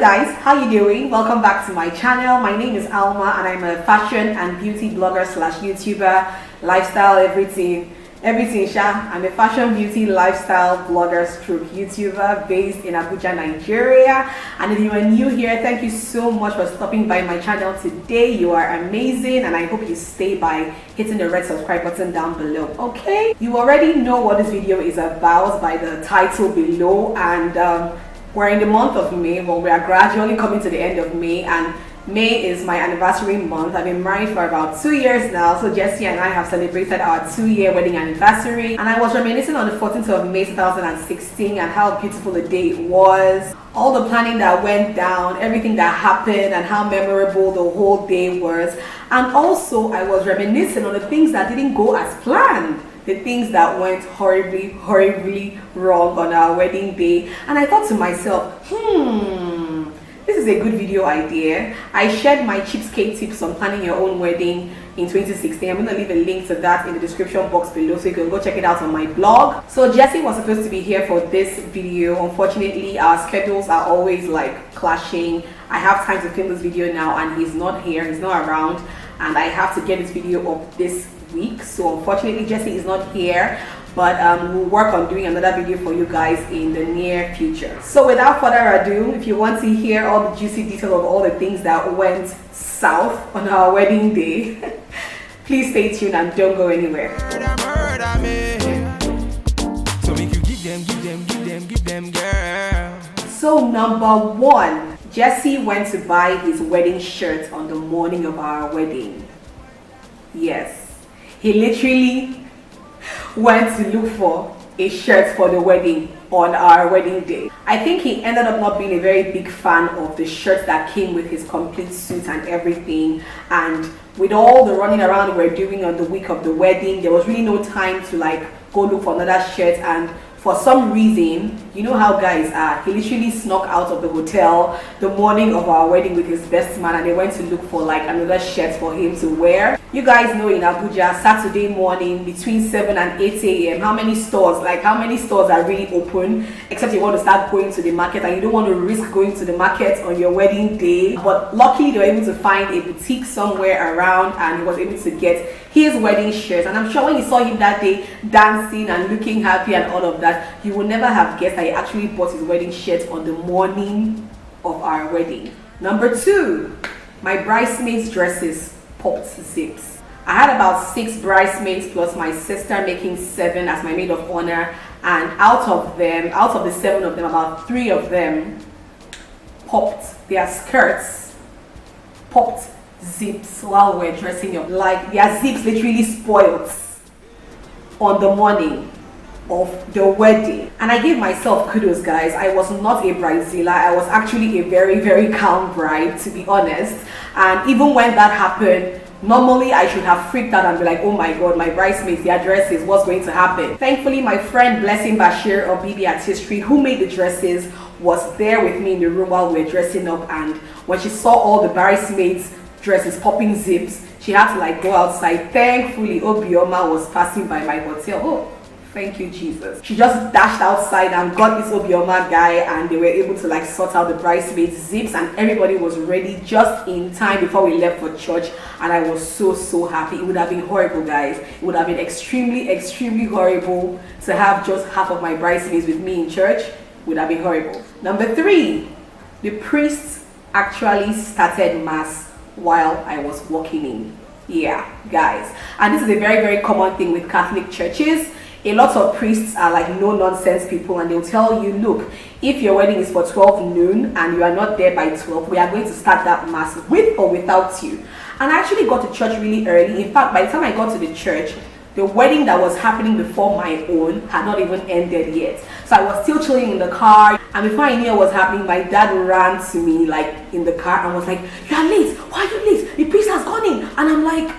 guys, how you doing? Welcome back to my channel. My name is Alma and I'm a fashion and beauty blogger slash YouTuber, lifestyle, everything sha. I'm a fashion, beauty, lifestyle blogger stroke YouTuber based in Abuja, Nigeria. And if you are new here, thank you so much for stopping by my channel today. You are amazing and I hope you stay by hitting the red subscribe button down below. Okay, you already know what this video is about by the title below, and we're in the month of May. Well, we are gradually coming to the end of May, and May is my anniversary month. I've been married for about 2 years now, so Jessie and I have celebrated our 2-year wedding anniversary. And I was reminiscing on the 14th of May 2016 and how beautiful the day it was, all the planning that went down, everything that happened, and how memorable the whole day was. And also I was reminiscing on the things that didn't go as planned, the things that went horribly wrong on our wedding day. And I thought to myself, this is a good video idea. I shared my cheapskate tips on planning your own wedding in 2016. I'm going to leave a link to that in the description box below so you can go check it out on my blog. So Jessie was supposed to be here for this video. Unfortunately, our schedules are always like clashing. I have time to film this video now and he's not here, he's not around, and I have to get this video up this week. So unfortunately Jessie is not here, but we'll work on doing another video for you guys in the near future. So without further ado, if you want to hear all the juicy details of all the things that went south on our wedding day, please stay tuned and don't go anywhere. So number one, Jessie went to buy his wedding shirt on the morning of our wedding. Yes, he literally went to look for a shirt for the wedding on our wedding day. I think he ended up not being a very big fan of the shirt that came with his complete suit and everything, and with all the running around we're doing on the week of the wedding, there was really no time to like go look for another shirt. And for some reason, you know how guys are, he literally snuck out of the hotel the morning of our wedding with his best man, and they went to look for like another shirt for him to wear. You guys know in Abuja, Saturday morning between 7 and 8 a.m. how many stores are really open, except you want to start going to the market and you don't want to risk going to the market on your wedding day. But luckily they were able to find a boutique somewhere around and he was able to get his wedding shirt. And I'm sure when you saw him that day dancing and looking happy and all of that, you would never have guessed that he actually bought his wedding shirt on the morning of our wedding. Number two, my bridesmaids' dresses popped zips. I had about 6 bridesmaids plus my sister, making 7 as my maid of honor, and out of the 7 of them, about 3 of them popped their skirts, popped zips while we're dressing up. Like their zips literally spoiled on the morning of the wedding. And I gave myself kudos, guys. I was not a bridezilla. I was actually a very calm bride, to be honest. And even when that happened, normally I should have freaked out and be like, oh my god, my bridesmaids, their dresses, what's going to happen? Thankfully, my friend Blessing Bashir of BB Artistry, who made the dresses, was there with me in the room while we were dressing up. And when she saw all the bridesmaids dresses popping zips, she had to like go outside. Thankfully, Obioma was passing by my hotel. Oh, thank you, Jesus. She just dashed outside and got this Obioma guy, and they were able to like sort out the bridesmaids zips, and everybody was ready just in time before we left for church. And I was so happy. It would have been horrible, guys. It would have been extremely horrible to have just half of my bridesmaids with me in church. It would have been horrible. Number 3, the priest actually started mass while I was walking in. Yeah, guys. And this is a very common thing with Catholic churches. A lot of priests are like no-nonsense people, and they'll tell you, look, if your wedding is for 12 noon and you are not there by 12, we are going to start that mass with or without you. And I actually got to church really early. In fact, by the time I got to the church, the wedding that was happening before my own had not even ended yet. So I was still chilling in the car, and before I knew what was happening, my dad ran to me like in the car and was like, you are late, why are you late? The priest has gone in. And I'm like,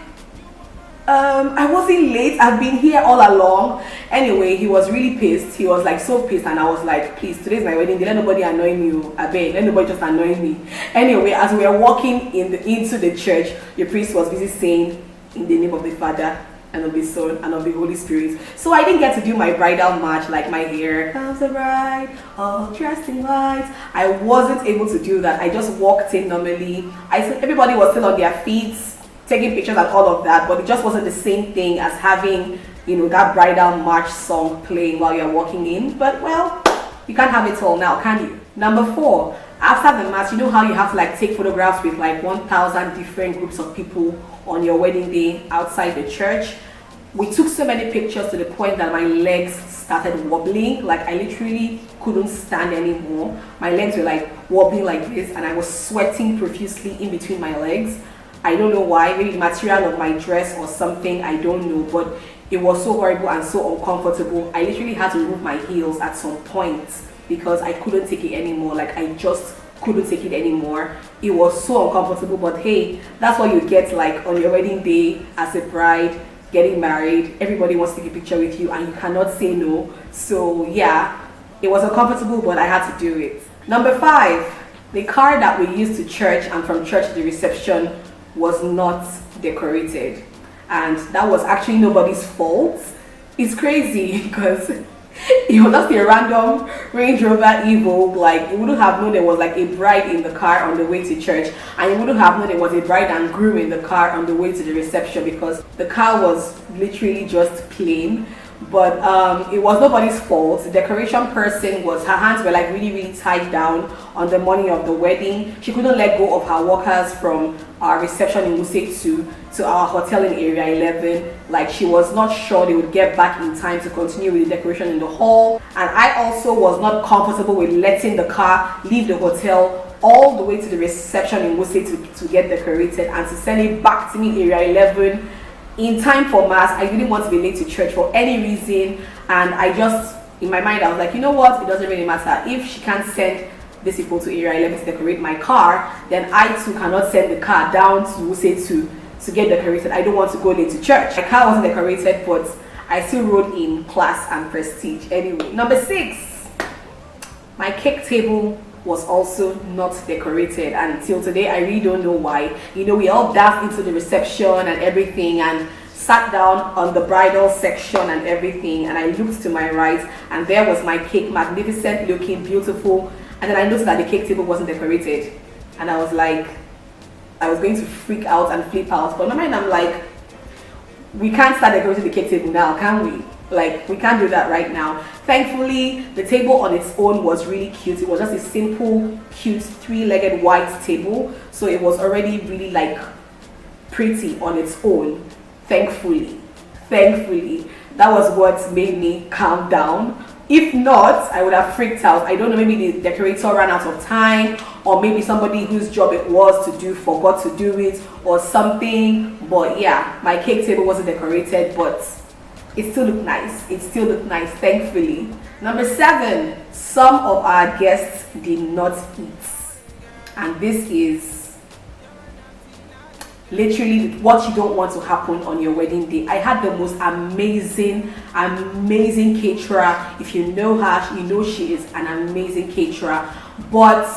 I wasn't late, I've been here all along. Anyway, he was really pissed. He was like so pissed, and I was like, please, today's my wedding day, let nobody annoy me. I beg, let nobody just annoy me. Anyway, as we were walking into the church, the priest was busy saying, in the name of the Father, and of the Son, and of the Holy Spirit. So I didn't get to do my bridal march, like my hair comes the bride, all dressed in white. I wasn't able to do that. I just walked in normally. Everybody was still on their feet, taking pictures and all of that, but it just wasn't the same thing as having, you know, that bridal march song playing while you're walking in. But well, you can't have it all now, can you? Number 4, after the mass, you know how you have to like take photographs with like 1,000 different groups of people on your wedding day outside the church. We took so many pictures to the point that my legs started wobbling. Like I literally couldn't stand anymore. My legs were like wobbling like this, and I was sweating profusely in between my legs. I don't know why, maybe the material of my dress or something, I don't know, but it was so horrible and so uncomfortable. I literally had to remove my heels at some point because I couldn't take it anymore. Like I just couldn't take it anymore. It was so uncomfortable, but hey, that's what you get like on your wedding day as a bride, getting married. Everybody wants to take a picture with you and you cannot say no. So yeah, it was uncomfortable, but I had to do it. Number 5, the car that we used to church and from church to the reception was not decorated, and that was actually nobody's fault. It's crazy because it was just a random Range Rover Evo. Like you wouldn't have known there was like a bride in the car on the way to church, and you wouldn't have known there was a bride and groom in the car on the way to the reception because the car was literally just plain. But it was nobody's fault. The decoration person her hands were like really tied down on the morning of the wedding. She couldn't let go of her workers from our reception in Wuse to our hotel in Area 11. Like she was not sure they would get back in time to continue with the decoration in the hall. And I also was not comfortable with letting the car leave the hotel all the way to the reception in Wuse to get decorated and to send it back to me Area 11 in time for mass. I didn't want to be late to church for any reason, and I just, in my mind, I was like, you know what, it doesn't really matter. If she can't send these people to Area 11 to decorate my car, then I too cannot send the car down to Wuse to get decorated. I don't want to go late to church. My car wasn't decorated, but I still rode in class and prestige. Anyway, number 6, my cake table was also not decorated, and until today I really don't know why. You know, we all danced into the reception and everything and sat down on the bridal section and everything, and I looked to my right and there was my cake, magnificent looking, beautiful, and then I noticed that the cake table wasn't decorated, and I was like, I was going to freak out and flip out. But in my mind I'm like, we can't start decorating the cake table now, can we? Like, we can't do that right now. Thankfully, the table on its own was really cute. It was just a simple, cute, 3-legged white table. So it was already really like pretty on its own. Thankfully. That was what made me calm down. If not, I would have freaked out. I don't know, maybe the decorator ran out of time, or maybe somebody whose job it was to do forgot to do it or something. But yeah, my cake table wasn't decorated, but it still looked nice. Thankfully. Number 7, some of our guests did not eat, and this is literally what you don't want to happen on your wedding day. I had the most amazing caterer. If you know her, you know she is an amazing caterer, but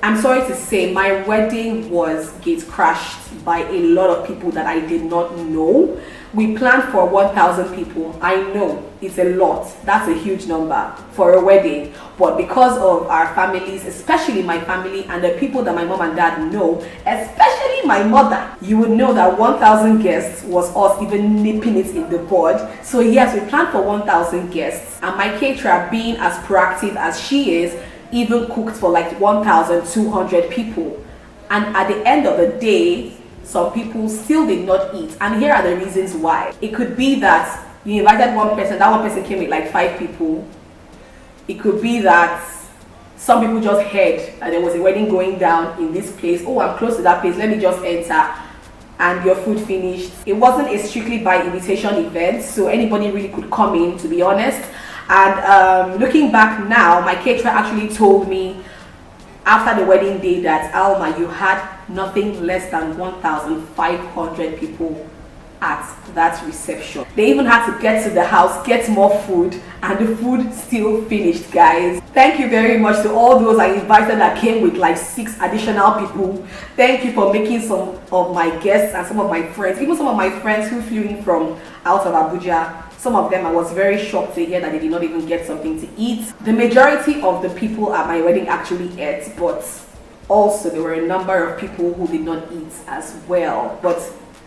I'm sorry to say my wedding was gate crashed by a lot of people that I did not know. We planned for 1,000 people. I know it's a lot. That's a huge number for a wedding. But because of our families, especially my family and the people that my mom and dad know, especially my mother, you would know that 1,000 guests was us even nipping it in the bud. So yes, we planned for 1,000 guests. And my caterer, being as proactive as she is, even cooked for like 1,200 people. And at the end of the day, some people still did not eat, and here are the reasons why. It could be that you invited one person, that one person came with like 5 people. It could be that some people just heard that there was a wedding going down in this place. Oh, I'm close to that place, let me just enter, and your food finished. It wasn't a strictly by invitation event, so anybody really could come in, to be honest. And looking back now, my caterer actually told me after the wedding day that, Alma, you had nothing less than 1,500 people at that reception. They even had to get to the house, get more food, and the food still finished, guys. Thank you very much to all those I invited that came with like 6 additional people. Thank you for making some of my guests and some of my friends, even some of my friends who flew in from out of Abuja. Some of them, I was very shocked to hear that they did not even get something to eat. The majority of the people at my wedding actually ate, but also there were a number of people who did not eat as well. But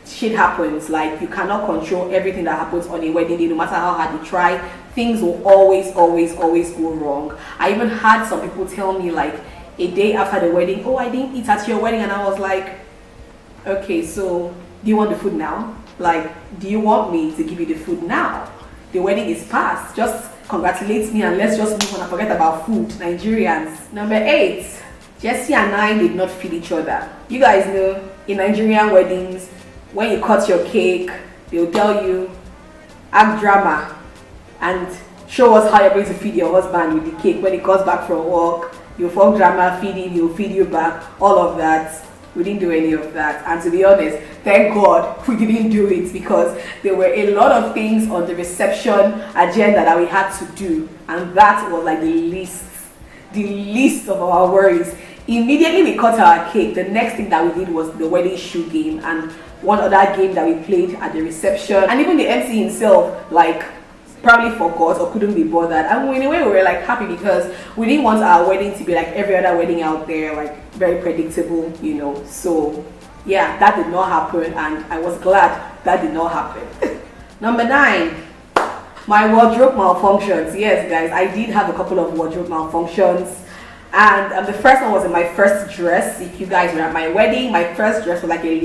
shit happens. Like, you cannot control everything that happens on a wedding day. No matter how hard you try, things will always go wrong. I even had some people tell me like a day after the wedding, oh, I didn't eat at your wedding. And I was like, okay, so do you want the food now? Like, do you want me to give you the food now? The wedding is past. Just congratulate me and let's just move on and forget about food. Nigerians. Number 8, Jessie and I did not feed each other. You guys know, in Nigerian weddings, when you cut your cake, they'll tell you, act drama and show us how you're going to feed your husband with the cake. When he comes back from work, you form drama, feed him, he'll feed you back, all of that. We didn't do any of that, and to be honest, thank God we didn't do it, because there were a lot of things on the reception agenda that we had to do, and that was like the least of our worries. Immediately we cut our cake, the next thing that we did was the wedding shoe game and one other game that we played at the reception, and even the MC himself like probably forgot or couldn't be bothered. And in a way we were like happy, because we didn't want our wedding to be like every other wedding out there, like very predictable, you know. So yeah, that did not happen, and I was glad that did not happen. Number 9, my wardrobe malfunctions. Yes guys, I did have a couple of wardrobe malfunctions, and the first one was in my first dress. If you guys were at my wedding, my first dress was like a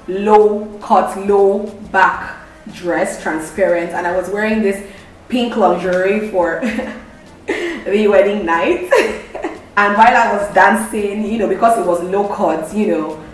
low back dress, transparent, and I was wearing this pink lingerie for the wedding night. And while I was dancing, you know, because it was low cut, you know,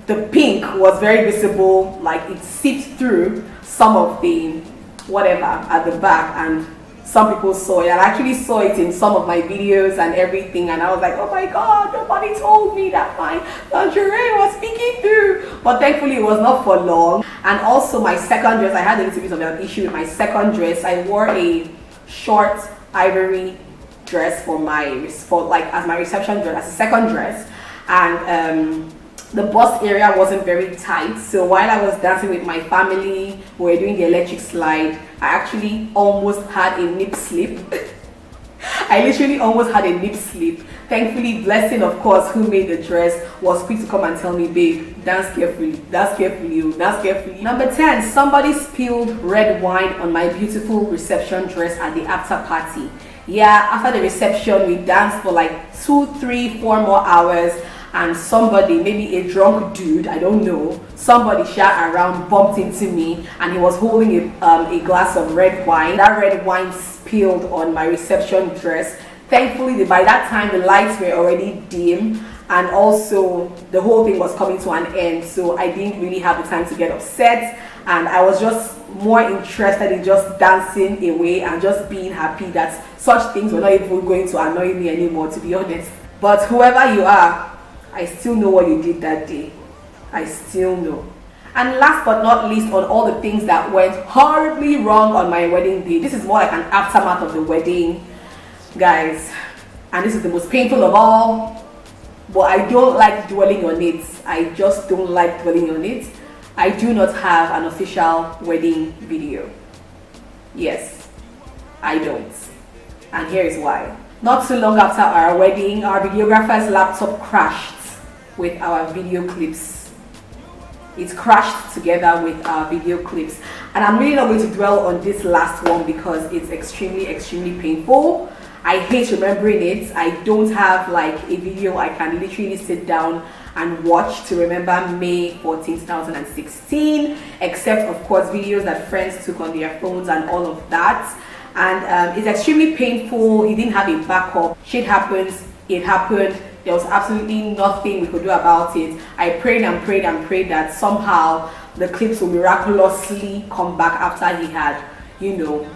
the pink was very visible, like it seeped through some of the whatever at the back, and some people saw it. I actually saw it in some of my videos and everything, and I was like, oh my god, nobody told me that my lingerie was peeking through. But thankfully it was not for long. And also my second dress, I had a little bit of an issue with my second dress. I wore a short ivory dress as my reception dress, as a second dress, and the bust area wasn't very tight. So while I was dancing with my family, we were doing the electric slide, I actually almost had a nip slip. I literally almost had a nip slip. Thankfully, Blessing, of course, who made the dress, was quick to come and tell me, babe, dance carefully, dance carefully, dance carefully. Number 10, somebody spilled red wine on my beautiful reception dress at the after party. Yeah, after the reception, we danced for like 2, 3, 4 more hours, and somebody, maybe a drunk dude, I don't know, somebody shot around, bumped into me, and he was holding a glass of red wine. That red wine spilled on my reception dress. Thankfully, by that time the lights were already dim, and also the whole thing was coming to an end, so I didn't really have the time to get upset, and I was just more interested in just dancing away and just being happy that such things were not even going to annoy me anymore, to be honest. But whoever you are, I still know what you did that day. I still know. And last but not least, on all the things that went horribly wrong on my wedding day, this is more like an aftermath of the wedding, guys, and this is the most painful of all, but I don't like dwelling on it. I just don't like dwelling on it. I do not have an official wedding video. Yes, I don't. And here is why. Not too long after our wedding, our videographer's laptop crashed with our video clips. It crashed together with our video clips. And I'm really not going to dwell on this last one because it's extremely painful. I hate remembering it. I don't have like a video I can literally sit down and watch to remember May 14, 2016, except of course videos that friends took on their phones and all of that. And it's extremely painful. He didn't have a backup. Shit happens. It happened. There was absolutely nothing we could do about it. I prayed and prayed and prayed that somehow the clips will miraculously come back after he had, you know,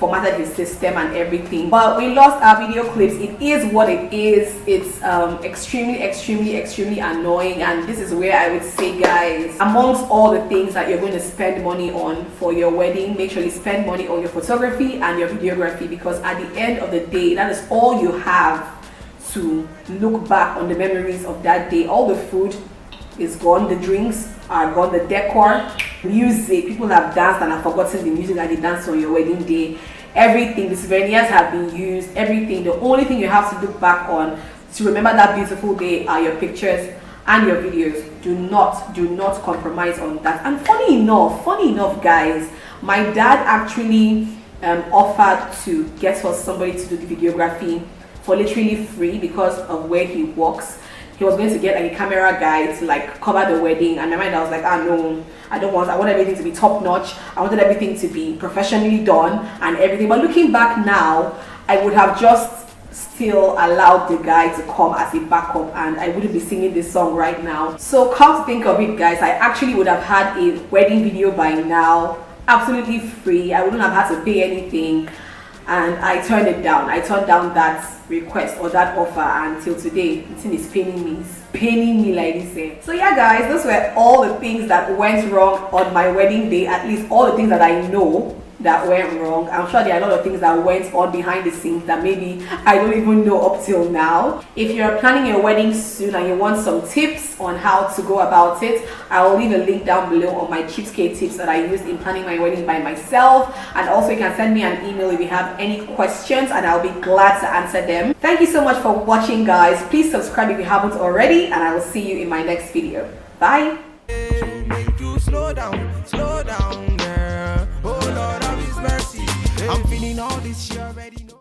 formatted his system and everything. But we lost our video clips. It is what it is. It's extremely annoying, and this is where I would say, guys, amongst all the things that you're going to spend money on for your wedding, make sure you spend money on your photography and your videography, because at the end of the day, that is all you have to look back on the memories of that day. All the food is gone, the drinks are gone, the decor, music, people have danced and have forgotten the music that they danced on your wedding day. Everything, the souvenirs have been used, everything. The only thing you have to look back on to remember that beautiful day are your pictures and your videos. Do not compromise on that. And funny enough, guys, my dad actually offered to get us somebody to do the videography for literally free because of where he works. He was going to get like a camera guy to like cover the wedding, and in my mind I was like, no, I want everything to be top notch. I wanted everything to be professionally done and everything. But looking back now, I would have just still allowed the guy to come as a backup, and I wouldn't be singing this song right now. So come to think of it, guys, I actually would have had a wedding video by now, absolutely free. I wouldn't have had to pay anything, and I turned it down. I turned down that request or that offer, until today the thing is paining me. It's paining me, like this say. So yeah, guys, those were all the things that went wrong on my wedding day, at least all the things that I know that went wrong. I'm sure there are a lot of things that went on behind the scenes that maybe I don't even know up till now. If you're planning your wedding soon and you want some tips on how to go about it, I will leave a link down below on my Cheapskate tips that I used in planning my wedding by myself. And also you can send me an email if you have any questions, and I'll be glad to answer them. Thank you so much for watching, guys. Please subscribe if you haven't already, and I will see you in my next video. Bye. Slow down, girl. Oh Lord of His mercy. I'm feeling all this shit already.